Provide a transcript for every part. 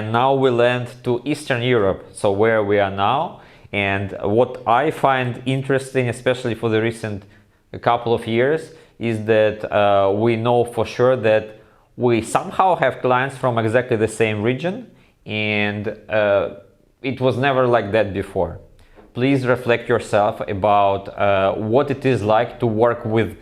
and now we land to Eastern Europe, so where we are now. And what I find interesting, especially for the recent couple of years, is that we know for sure that we somehow have clients from exactly the same region, and it was never like that before. Please reflect yourself about what it is like to work with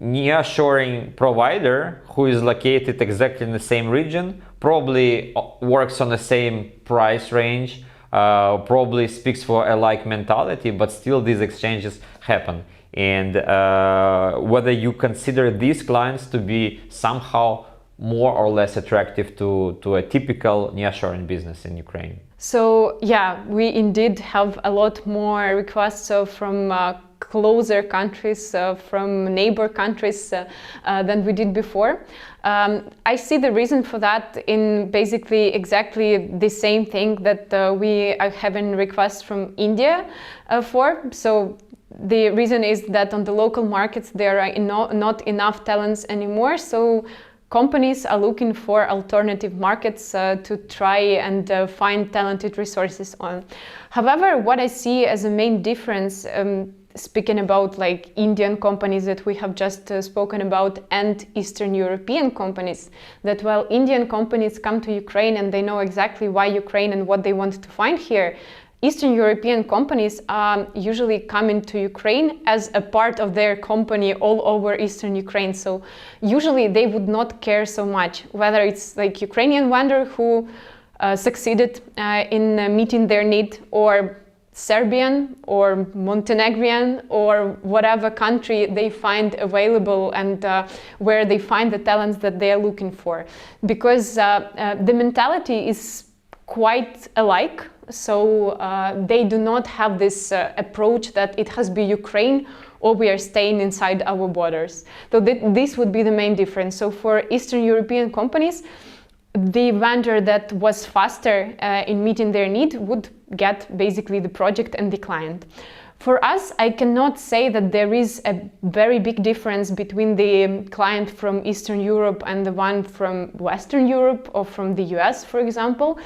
nearshoring provider who is located exactly in the same region, probably works on the same price range, probably speaks for a like mentality, but still these exchanges happen. And whether you consider these clients to be somehow more or less attractive to a typical nearshoring business in Ukraine. So yeah, we indeed have a lot more requests from closer countries, from neighbor countries than we did before. I see the reason for that in basically exactly the same thing that we are having requests from India for. So the reason is that on the local markets there are not enough talents anymore. So companies are looking for alternative markets to try and find talented resources on. However, what I see as a main difference, speaking about like Indian companies that we have just spoken about and Eastern European companies, that while Indian companies come to Ukraine and they know exactly why Ukraine and what they want to find here, Eastern European companies usually come into Ukraine as a part of their company all over Eastern Ukraine. So usually they would not care so much whether it's like Ukrainian vendor who succeeded in meeting their need, or Serbian or Montenegrin or whatever country they find available and where they find the talents that they are looking for. Because the mentality is quite alike. So they do not have this approach that it has to be Ukraine or we are staying inside our borders. So this would be the main difference. So for Eastern European companies, the vendor that was faster in meeting their need would get basically the project and the client. For us, I cannot say that there is a very big difference between the client from Eastern Europe and the one from Western Europe or from the US, for example.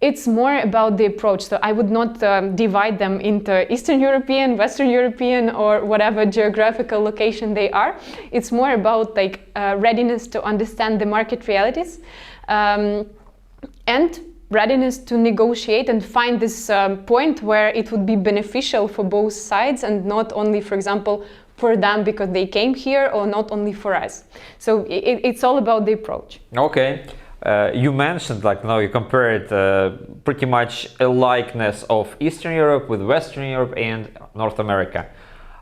It's more about the approach. So I would not divide them into Eastern European, Western European, or whatever geographical location they are. It's more about like readiness to understand the market realities and readiness to negotiate and find this point where it would be beneficial for both sides and not only, for example, for them because they came here, or not only for us. So it's all about the approach. Okay. You mentioned, like, now you compared pretty much a likeness of Eastern Europe with Western Europe and North America.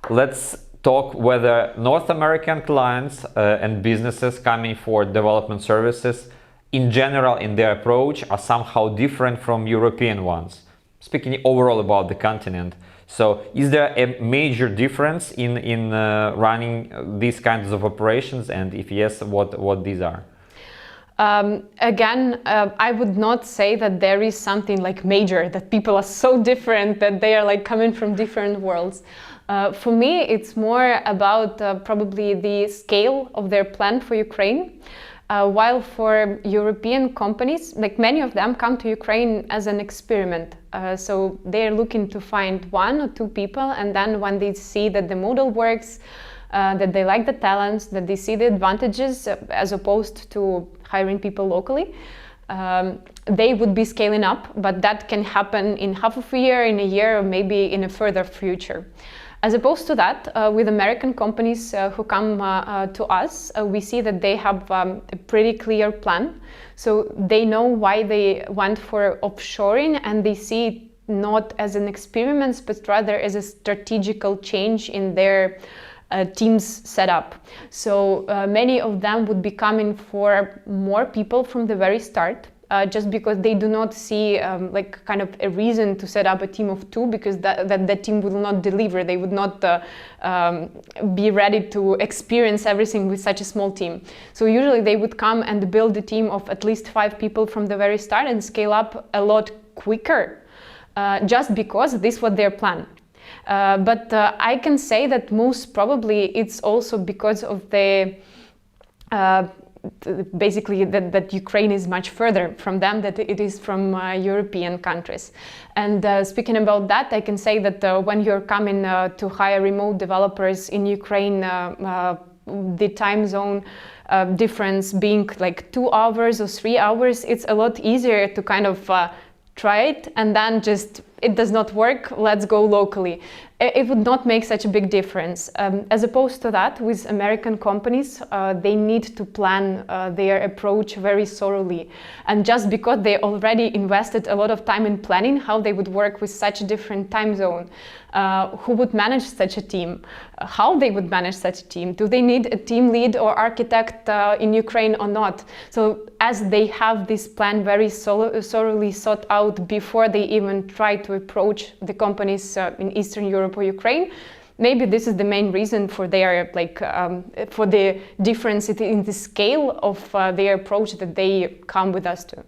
Let's talk whether North American clients and businesses coming for development services in general in their approach are somehow different from European ones, speaking overall about the continent. So is there a major difference in running these kinds of operations, and if yes, what these are? Again, I would not say that there is something like major, that people are so different that they are like coming from different worlds. For me, it's more about probably the scale of their plan for Ukraine. While for European companies, like many of them come to Ukraine as an experiment. So they're looking to find one or two people, and then when they see that the model works, that they like the talents, that they see the advantages as opposed to hiring people locally, they would be scaling up, but that can happen in half of a year, in a year, or maybe in a further future. As opposed to that, with American companies who come to us, we see that they have a pretty clear plan. So they know why they went for offshoring, and they see it not as an experiment, but rather as a strategical change in their teams setup. So many of them would be coming for more people from the very start, just because they do not see like kind of a reason to set up a team of two, because that team will not deliver. They would not be ready to experience everything with such a small team. So usually they would come and build a team of at least 5 people from the very start and scale up a lot quicker, just because this was their plan. But I can say that most probably it's also because of the basically that Ukraine is much further from them than it is from European countries. And speaking about that, I can say that when you're coming to hire remote developers in Ukraine, the time zone difference being like 2 hours or 3 hours, it's a lot easier to kind of try it and then just it does not work, let's go locally. It would not make such a big difference. As opposed to that, with American companies, they need to plan their approach very thoroughly. And just because they already invested a lot of time in planning how they would work with such a different time zone, who would manage such a team? How they would manage such a team? Do they need a team lead or architect in Ukraine or not? So as they have this plan very thoroughly thought out before they even try to approach the companies in Eastern Europe or Ukraine, maybe this is the main reason for their for the difference in the scale of their approach that they come with us to.